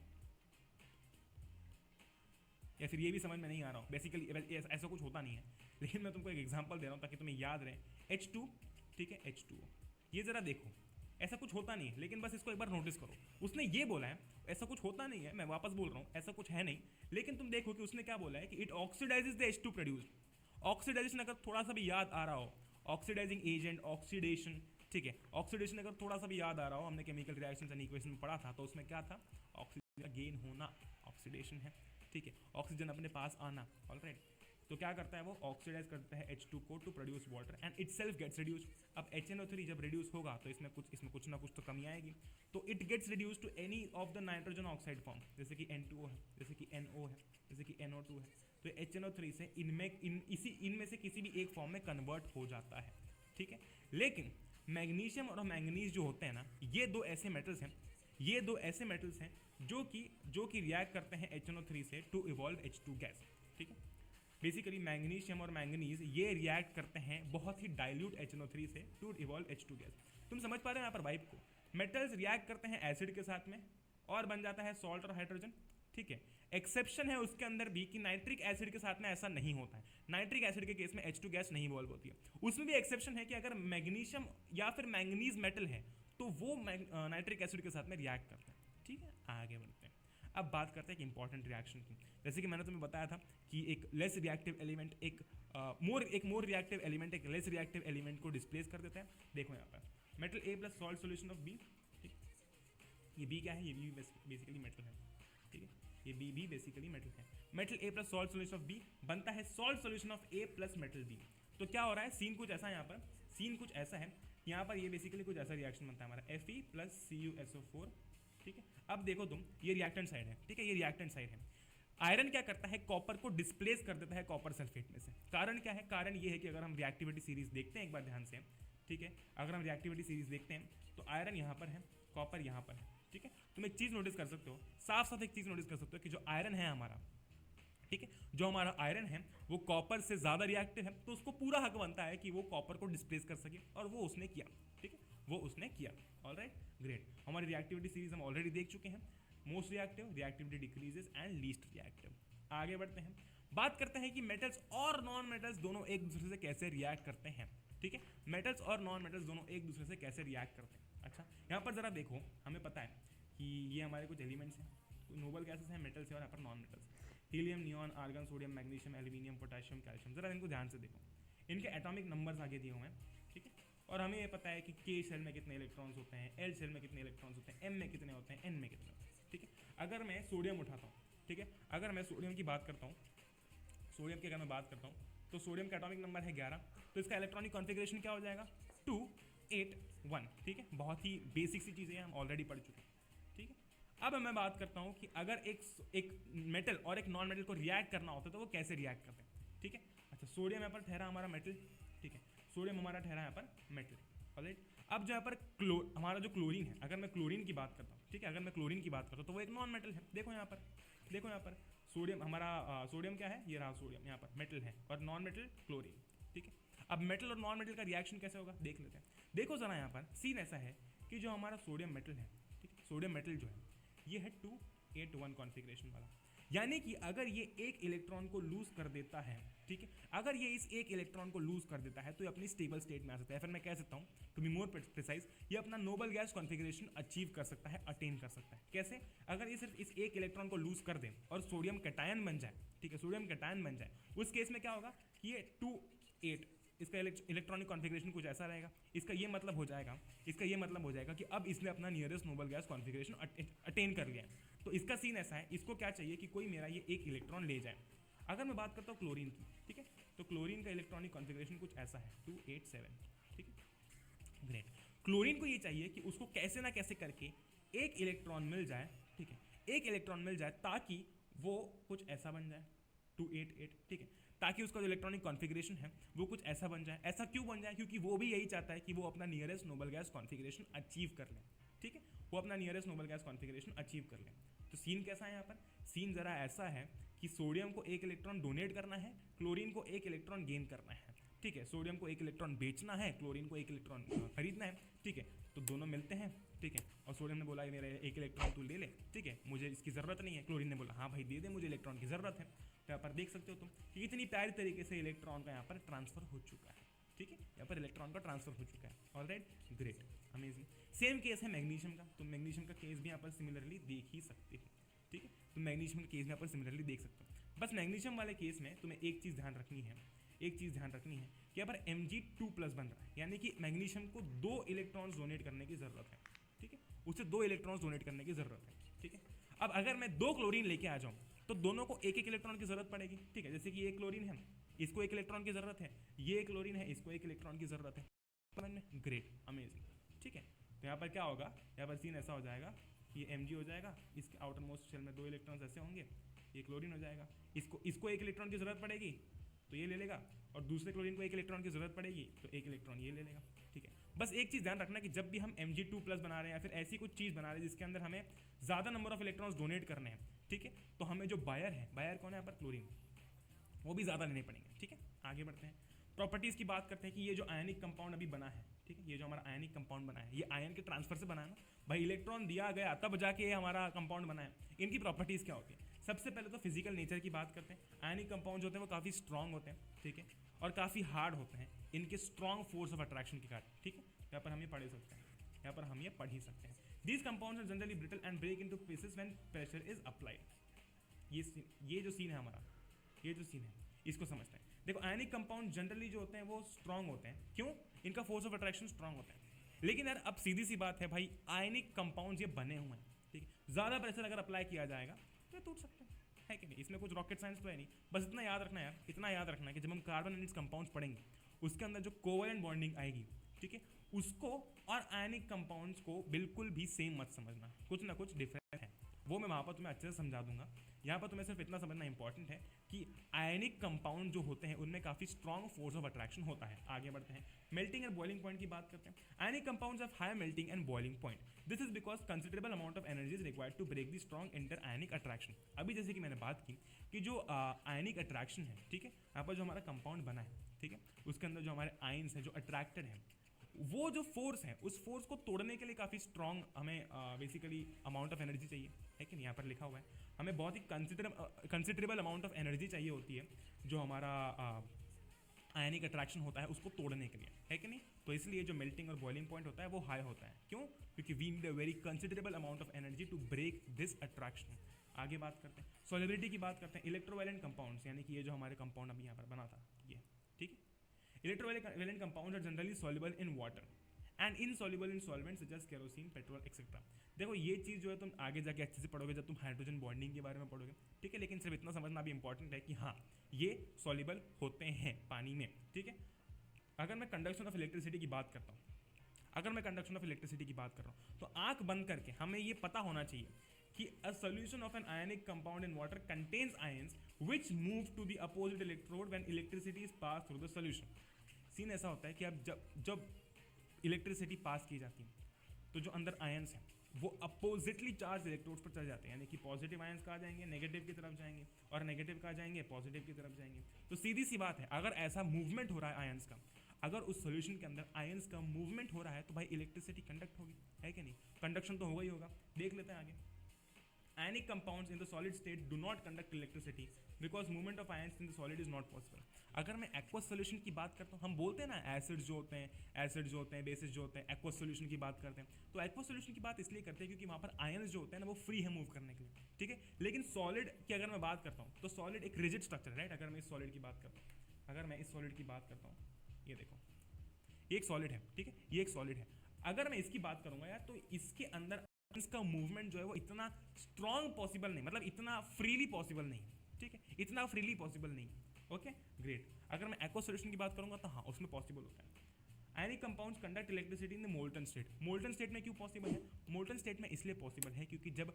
या फिर ये भी समझ में नहीं आ रहा हो, बेसिकली ऐसा कुछ होता नहीं है, लेकिन मैं तुमको एक एग्जांपल दे रहा हूँ ताकि तुम्हें याद रहे। H2, ठीक है, H2O, ये जरा देखो, ऐसा कुछ होता नहीं है, लेकिन बस इसको एक बार नोटिस करो। उसने ये बोला है ऐसा कुछ होता नहीं है, मैं वापस बोल रहा हूँ ऐसा कुछ है नहीं, लेकिन तुम देखो कि उसने क्या बोला है कि it oxidises the H2 produced. Oxidisation अगर थोड़ा सा भी याद आ रहा हो, ऑक्सीडाइजिंग एजेंट, ऑक्सीडेशन, ठीक है, ऑक्सीडेशन अगर थोड़ा सा भी याद आ रहा हो, हमने केमिकल रिएक्शंस एंड इक्वेशन में पढ़ा था, तो उसमें क्या था, ऑक्सीजन का गेन होना ऑक्सीडेशन है, ठीक है, ऑक्सीजन अपने पास आना। ऑलराइट, तो क्या करता है वो, ऑक्सीडाइज करता है H2 को to produce water and itself gets reduce. अब HNO3 जब रिड्यूस होगा तो इसमें कुछ ना कुछ तो कमी आएगी, तो it gets reduce to any of the nitrogen oxide form, जैसे कि N2O है, जैसे कि NO है, जैसे कि NO2 है। तो HNO3 से इनमें से किसी भी एक फॉर्म में कन्वर्ट हो जाता है, ठीक है। लेकिन मैग्नीशियम और मैंगनीज जो होते हैं ना, ये दो ऐसे मेटल्स हैं जो कि रिएक्ट करते हैं HNO3 से टू इवॉल्व H2 गैस, ठीक है। बेसिकली मैग्नीशियम और मैंगनीज ये रिएक्ट करते हैं बहुत ही डाइल्यूट HNO3 से टू इवॉल्व H2 गैस। तुम समझ पा रहे हो यहाँ पर वाइब को, मेटल्स रिएक्ट करते हैं एसिड के साथ में और बन जाता है सॉल्ट और हाइड्रोजन, ठीक है। एक्सेप्शन है उसके अंदर भी कि नाइट्रिक एसिड के साथ में ऐसा नहीं होता है, नाइट्रिक एसिड के केस में H2 गैस नहीं इवॉल्व होती है। उसमें भी एक्सेप्शन है कि अगर मैग्नीशियम या फिर मैंगनीज मेटल है तो वो नाइट्रिक एसिड के साथ में रिएक्ट करते हैं, ठीक है। आगे बढ़ते हैं, अब बात करते हैं एक इंपॉर्टेंट रिएक्शन की। जैसे कि मैंने तुम्हें बताया था कि एक लेस रिएक्टिव एलिमेंट एक मोर रिएक्टिव एलिमेंट एक लेस रिएक्टिव एलिमेंट को डिस्प्लेस कर देता है। देखो यहाँ पर metal A plus salt solution of B, ठीक, ये B क्या है, ये भी बेसिकली मेटल है, ठीक है, ये B भी बेसिकली मेटल है। Metal A plus salt solution of B बनता है salt solution of A plus metal B। तो क्या हो रहा है, सीन कुछ ऐसा है, यहाँ पर सीन कुछ ऐसा है, यहाँ पर ये बेसिकली कुछ ऐसा रिएक्शन बनता है हमारा Fe प्लस CuSO4, ठीक है। अब देखो तुम, ये रिएक्टेंट साइड है, ठीक है, ये रिएक्टेंट साइड है। आयरन क्या करता है, कॉपर को डिस्प्लेस कर देता है कॉपर सल्फेट में से। कारण क्या है, कारण ये है कि अगर हम रिएक्टिविटी सीरीज देखते हैं एक बार ध्यान से, ठीक है, अगर हम रिएक्टिविटी सीरीज देखते हैं तो आयरन यहाँ पर है, कॉपर यहाँ पर है, ठीक है। तुम एक चीज़ नोटिस कर सकते हो, साफ साफ एक चीज़ नोटिस कर सकते हो कि जो आयरन है हमारा, ठीक है, जो हमारा आयरन है वो कॉपर से ज़्यादा रिएक्टिव है, तो उसको पूरा हक बनता है कि वो कॉपर को डिस्प्लेस कर सके, और वो उसने किया, ठीक है, वो उसने किया। Alright, great. हमारी रिएक्टिविटी सीरीज हम ऑलरेडी देख चुके हैं, most reactive, reactivity decreases and least reactive. आगे बढ़ते हैं, बात करते हैं कि मेटल्स और नॉन मेटल्स दोनों एक दूसरे से कैसे रिएक्ट करते हैं, ठीक है। मेटल्स और नॉन मेटल्स दोनों एक दूसरे से कैसे रिएक्ट करते हैं। अच्छा, यहाँ पर ज़रा देखो, हमें पता है कि ये हमारे कुछ एलिमेंट्स हैं, नोबल गैसेस हैं, मेटल्स हैं और यहाँ पर non metals, helium, neon, argon, sodium, magnesium, aluminium, potassium, calcium. जरा इनको ध्यान से देखो, इनके एटॉमिक नंबर्स आगे दिए हुए हैं, ठीक है। और हमें ये पता है कि K शेल में कितने इलेक्ट्रॉन्स होते हैं, L शेल में कितने इलेक्ट्रॉन्स होते हैं, M में कितने होते हैं, N में कितने होते हैं, ठीक है। अगर मैं सोडियम उठाता हूँ, ठीक है, अगर मैं सोडियम की बात करता हूँ, सोडियम की अगर मैं बात करता हूँ तो सोडियम का एटॉमिक नंबर है 11, तो इसका इलेक्ट्रॉनिक कॉन्फ़िगरेशन क्या हो जाएगा, 281, ठीक है। बहुत ही बेसिक सी चीज़ें हम ऑलरेडी पढ़ चुके हैं, ठीक है। अब मैं बात करता हूँ कि अगर एक मेटल और एक नॉन मेटल को रिएक्ट करना होता है तो वो कैसे रिएक्ट करते हैं, ठीक है। अच्छा, सोडियम यहाँ पर ठहरा हमारा मेटल, ठीक है, सोडियम हमारा ठहरा यहाँ पर मेटल, ऑलराइट। अब जो यहाँ पर हमारा जो क्लोरीन है, अगर मैं क्लोरीन की बात करता हूँ, ठीक है, अगर मैं क्लोरीन की बात करता हूँ तो वो एक नॉन मेटल है। देखो यहाँ पर, देखो यहाँ पर सोडियम हमारा सोडियम क्या है, ये रहा सोडियम, यहाँ पर मेटल है और नॉन मेटल क्लोरीन, ठीक है। अब मेटल और नॉन मेटल का रिएक्शन कैसे होगा देख लेते हैं। देखो जरा यहाँ पर सीन ऐसा है कि जो हमारा सोडियम मेटल है, ठीक है, सोडियम मेटल जो है ये है 281 कॉन्फ़िगरेशन वाला, यानी कि अगर ये एक इलेक्ट्रॉन को लूज कर देता है, ठीक है, अगर ये इस एक इलेक्ट्रॉन को लूज कर देता है तो ये अपनी स्टेबल स्टेट में आ सकता है। फिर मैं कह सकता हूँ, टू बी मोर प्रिसाइज, ये अपना नोबल गैस कॉन्फ़िगरेशन अचीव कर सकता है, अटेन कर सकता है। कैसे, अगर ये सिर्फ इस एक इलेक्ट्रॉन को लूज कर दे और सोडियम कैटायन बन जाए, ठीक है, सोडियम कैटायन बन जाए, उस केस में क्या होगा कि ये 2,8, इसका इलेक्ट्रॉनिक कॉन्फ़िगरेशन कुछ ऐसा रहेगा। इसका ये मतलब हो जाएगा कि अब इसने अपना nearest noble gas configuration attain कर लिया है। तो इसका सीन ऐसा है, इसको क्या चाहिए कि कोई मेरा ये एक इलेक्ट्रॉन ले जाए। अगर मैं बात करता हूँ क्लोरीन की, ठीक है, तो क्लोरीन का इलेक्ट्रॉनिक कॉन्फ़िगरेशन कुछ ऐसा है, 287, ठीक है, ग्रेट। क्लोरीन को ये चाहिए कि उसको कैसे ना कैसे करके एक इलेक्ट्रॉन मिल जाए, ठीक है, एक इलेक्ट्रॉन मिल जाए ताकि वो कुछ ऐसा बन जाए 288, ठीक है, ताकि उसका जो इलेक्ट्रॉनिक कॉन्फ़िगरेशन है वो कुछ ऐसा बन जाए। ऐसा क्यों बन जाए? क्योंकि वो भी यही चाहता है कि वो अपना nearest noble gas configuration achieve कर ले, ठीक है, वो अपना nearest noble gas configuration achieve कर ले। तो सीन कैसा है यहाँ पर? सीन ज़रा ऐसा है कि सोडियम को एक इलेक्ट्रॉन डोनेट करना है, क्लोरीन को एक इलेक्ट्रॉन गेन करना है, ठीक है, सोडियम को एक इलेक्ट्रॉन बेचना है, क्लोरीन को एक इलेक्ट्रॉन खरीदना है, ठीक है, तो दोनों मिलते हैं, ठीक है, और सोडियम ने बोला मेरा एक इलेक्ट्रॉन तू ले ले, ठीक है, मुझे इसकी ज़रूरत नहीं है। क्लोरीन ने बोला हाँ भाई दे दे, मुझे इलेक्ट्रॉन की ज़रूरत है। तो यहाँ पर देख सकते हो तुम कि कितनी प्यारी तरीके से इलेक्ट्रॉन का यहाँ पर ट्रांसफर हो चुका है, ठीक है, यहाँ पर इलेक्ट्रॉन का ट्रांसफर हो चुका है। Alright, great, amazing. Same case है मैग्नीशियम का, तो मैग्नीशियम का केस भी यहाँ पर सिमिलरली देख ही सकते हो, ठीक है, तो मैग्नीशियम के केस में यहाँ पर सिमिलरली देख सकते हो। बस मैग्नीशियम वाले केस में तुम्हें एक चीज़ ध्यान रखनी है, एक चीज़ ध्यान रखनी है कि यहाँ पर Mg2+ बन रहा है, यानी कि मैग्नीशियम को 2 इलेक्ट्रॉन्स डोनेट करने की ज़रूरत है, ठीक है, उसे 2 इलेक्ट्रॉन्स डोनेट करने की ज़रूरत है, ठीक है। अब अगर मैं 2 क्लोरीन लेके आ जाऊँ तो दोनों को एक एक इलेक्ट्रॉन की ज़रूरत पड़ेगी, ठीक है, जैसे कि ये क्लोरीन है, इसको एक इलेक्ट्रॉन की ज़रूरत है, ये क्लोरीन है, इसको एक इलेक्ट्रॉन की ज़रूरत है। ग्रेट, अमेजिंग, ठीक है। तो यहाँ पर क्या होगा, यहाँ पर सीन ऐसा हो जाएगा, ये Mg हो जाएगा, इसके आउटर मोस्ट शेल में 2 इलेक्ट्रॉन्स ऐसे होंगे, ये क्लोरीन हो जाएगा, इसको एक इलेक्ट्रॉन की ज़रूरत पड़ेगी तो ये ले लेगा, और दूसरे क्लोरीन को एक इलेक्ट्रॉन की ज़रूरत पड़ेगी तो एक इलेक्ट्रॉन ये ले लेगा, ठीक है। बस एक चीज़ ध्यान रखना कि जब भी हम Mg2+ बना रहे हैं या फिर ऐसी कुछ चीज़ बना रहे हैं जिसके अंदर हमें ज़्यादा नंबर ऑफ इलेक्ट्रॉन्स डोनेट करने हैं, ठीक है, तो हमें जो बायर है, बायर कौन है यहाँ पर? क्लोरीन, वो भी ज़्यादा लेने पड़ेंगे, ठीक है। आगे बढ़ते हैं, प्रॉपर्टीज़ की बात करते हैं कि ये जो आयनिक कंपाउंड अभी बना है, ठीक है, ये जो हमारा आयनिक कंपाउंड बना है, ये आयन के ट्रांसफर से बना है ना भाई, इलेक्ट्रॉन दिया गया तब जाके ये हमारा कंपाउंड बना है। इनकी प्रॉपर्टीज़ क्या होती है? सबसे पहले तो फिजिकल नेचर की बात करते हैं। आयनिक कंपाउंड होते हैं वो काफ़ी स्ट्रॉन्ग होते हैं, ठीक है, और काफ़ी हार्ड होते हैं इनके स्ट्रॉन्ग फोर्स ऑफ अट्रैक्शन के कारण, ठीक है, यहाँ पर हम ये पढ़ ही सकते हैं, यहाँ पर हम ये पढ़ ही सकते हैं। These compounds are generally brittle and break into pieces when pressure is applied. ये जो सीन है हमारा, ये जो सीन है इसको समझते हैं। देखो आयनिक कंपाउंड जनरली जो होते हैं वो स्ट्रॉन्ग होते हैं, क्यों? इनका फोर्स ऑफ अट्रैक्शन स्ट्रॉन्ग होता है। लेकिन यार अब सीधी सी बात है भाई, आयनिक कंपाउंड ये बने हुए हैं, ठीक है, ज़्यादा प्रेशर अगर अप्लाई किया जाएगा तो ये टूट सकते हैं, है कि नहीं? इसमें कुछ रॉकेट साइंस तो है नहीं। बस इतना याद रखना यार, इतना याद रखना है कि जब हम कार्बन एंड इट्स कंपाउंड्स पढ़ेंगे उसके अंदर जो कोवलेंट बॉन्डिंग आएगी, ठीक है, उसको और आयनिक कंपाउंड्स को बिल्कुल भी सेम मत समझना, कुछ ना कुछ डिफरेंस है, वो मैं वहाँ पर तुम्हें अच्छे से समझा दूंगा। यहाँ पर तुम्हें सिर्फ इतना समझना इंपॉर्टेंट है कि आयनिक कंपाउंड जो होते हैं उनमें काफ़ी स्ट्रॉन्ग फोर्स ऑफ अट्रैक्शन होता है। आगे बढ़ते हैं, मेल्टिंग एंड बॉइलिंग पॉइंट की बात करते हैं। Ionic compounds have high melting and boiling point, this is because considerable amount of energy is required to break the strong inter ionic attraction. अभी जैसे कि मैंने बात की कि जो आयनिक अट्रैक्शन है, ठीक है, यहाँ पर जो हमारा कंपाउंड बना है, ठीक है, उसके अंदर जो हमारे आयन्स हैं जो अट्रैक्टेड हैं, वो जो फोर्स है उस फोर्स को तोड़ने के लिए काफ़ी स्ट्रॉन्ग हमें बेसिकली अमाउंट ऑफ एनर्जी चाहिए, है कि नहीं? यहाँ पर लिखा हुआ है हमें बहुत ही कंसिडरेबल अमाउंट ऑफ एनर्जी चाहिए होती है जो हमारा आयनिक अट्रैक्शन होता है उसको तोड़ने के लिए, है कि नहीं? तो इसलिए जो मेल्टिंग और बॉइलिंग पॉइंट होता है वो हाई होता है। क्यों? क्योंकि we need a very considerable amount of energy to break this attraction. आगे बात करते हैं, सॉल्युबिलिटी की बात करते हैं। इलेक्ट्रोवैलेंट कंपाउंड्स, यानी कि ये जो हमारे कंपाउंड अभी यहाँ पर बना था ये, ठीक है, electrovalent compounds are generally soluble in water and insoluble in solvents such as kerosene, petrol etcetera. देखो ये चीज़ जो है तुम आगे जाके अच्छे से पढ़ोगे जब तुम हाइड्रोजन बॉन्डिंग के बारे में पढ़ोगे, ठीक है, लेकिन सिर्फ इतना समझना भी इंपॉर्टेंट है कि हाँ ये सॉल्युबल होते हैं पानी में, ठीक है। अगर मैं कंडक्शन ऑफ इलेक्ट्रिसिटी की बात करता हूँ, अगर मैं कंडक्शन ऑफ इलेक्ट्रिसिटी की बात कर रहा हूँ तो आंख बंद करके हमें ये पता होना चाहिए कि a solution of an ionic compound in water contains ions which move to the opposite electrode when electricity is pass through the solution. Scene ऐसा होता है कि अब जब इलेक्ट्रिसिटी पास की जाती है तो जो अंदर आयंस हैं वो अपोजिटली चार्ज इलेक्ट्रोड्स पर चले जाते हैं, यानी कि पॉजिटिव आयंस कहाँ जाएंगे? नेगेटिव की तरफ जाएंगे, और नेगेटिव कहाँ जाएंगे? पॉजिटिव की तरफ जाएंगे। तो सीधी सी बात है, अगर ऐसा मूवमेंट हो रहा है आयंस का, अगर उस सॉल्यूशन के अंदर आयंस का मूवमेंट हो रहा है तो भाई इलेक्ट्रिसिटी कंडक्ट होगी, है कि नहीं? कंडक्शन तो होगा ही होगा। देख लेते हैं आगे। Ionic compounds in the solid state do not conduct electricity because movement of ions in the solid is not possible. अगर मैं aqueous solution की बात करता हूँ, हम बोलते हैं ना एसिड जो होते हैं, बेसिस जो होते हैं, aqueous solution की बात करते हैं, तो aqueous solution की बात इसलिए करते हैं क्योंकि वहाँ पर आयन्स जो होते हैं ना वो फ्री है मूव करने के लिए, ठीक है। लेकिन सॉलिड की अगर मैं बात करता हूँ तो सॉलिड एक रिजिड स्ट्रक्चर है, राइट। अगर मैं इस सॉलिड की बात करता हूँ, अगर मैं इस सॉलिड की बात करता हूँ, ये देखो ये एक सॉलिड है, ठीक है, ये एक सॉलिड है। अगर मैं इसकी बात करूँगा यार तो इसके अंदर इसका मूवमेंट जो है वो इतना स्ट्रॉन्ग पॉसिबल नहीं, मतलब इतना फ्रीली पॉसिबल नहीं, ठीक है, इतना फ्रीली पॉसिबल नहीं। Okay great. अगर मैं एक्वा सॉल्यूशन की बात करूंगा तो हाँ उसमें पॉसिबल होता है। Ionic compounds conduct electricity in the molten state. Molten state में क्यों पॉसिबल है? मोल्टन स्टेट में इसलिए पॉसिबल है क्योंकि जब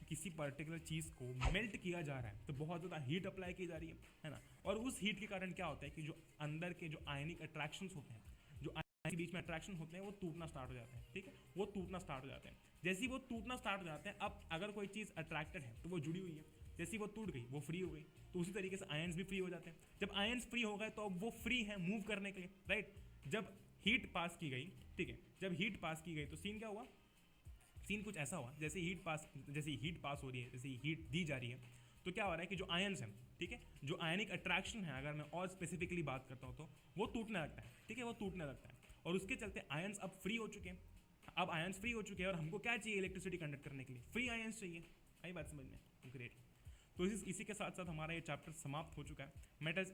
किसी पर्टिकुलर चीज़ को मेल्ट किया जा रहा है तो बहुत ज़्यादा हीट अप्लाई की जा रही है ना, और उस हीट के कारण क्या होता है कि जो अंदर के जो आयनिक अट्रैक्शंस होते हैं, जो के बीच में अट्रैक्शन होते हैं, वो टूटना स्टार्ट हो जाते हैं। ठीक है, वो टूटना स्टार्ट हो जाते हैं। जैसे ही वो टूटना स्टार्ट हो जाते हैं, अब अगर कोई चीज़ अट्रैक्टेड है तो वो जुड़ी हुई है, जैसे ही वो टूट गई वो फ्री हो गई, तो उसी तरीके से आयंस भी फ्री हो जाते हैं। जब आयंस फ्री हो गए तो अब वो फ्री है मूव करने के लिए, राइट। जब हीट पास की गई, ठीक है, जब हीट पास की गई तो सीन क्या हुआ? सीन कुछ ऐसा हुआ, जैसे हीट पास हो रही है, जैसे हीट दी जा रही है, तो क्या हो रहा है कि जो आयंस हैं, ठीक है, जो आयनिक अट्रैक्शन है, अगर मैं और स्पेसिफिकली बात करता हूँ तो वो टूटने लगता है। ठीक है, वो टूटने लगता है, और उसके चलते आयंस अब फ्री हो चुके हैं। अब आयंस फ्री हो चुके हैं, और हमको क्या चाहिए इलेक्ट्रिसिटी कंडक्ट करने के लिए? फ्री आयंस चाहिए। आई बात समझ में? ग्रेट। तो इसी के साथ साथ हमारा ये चैप्टर समाप्त हो चुका है। मेटल्स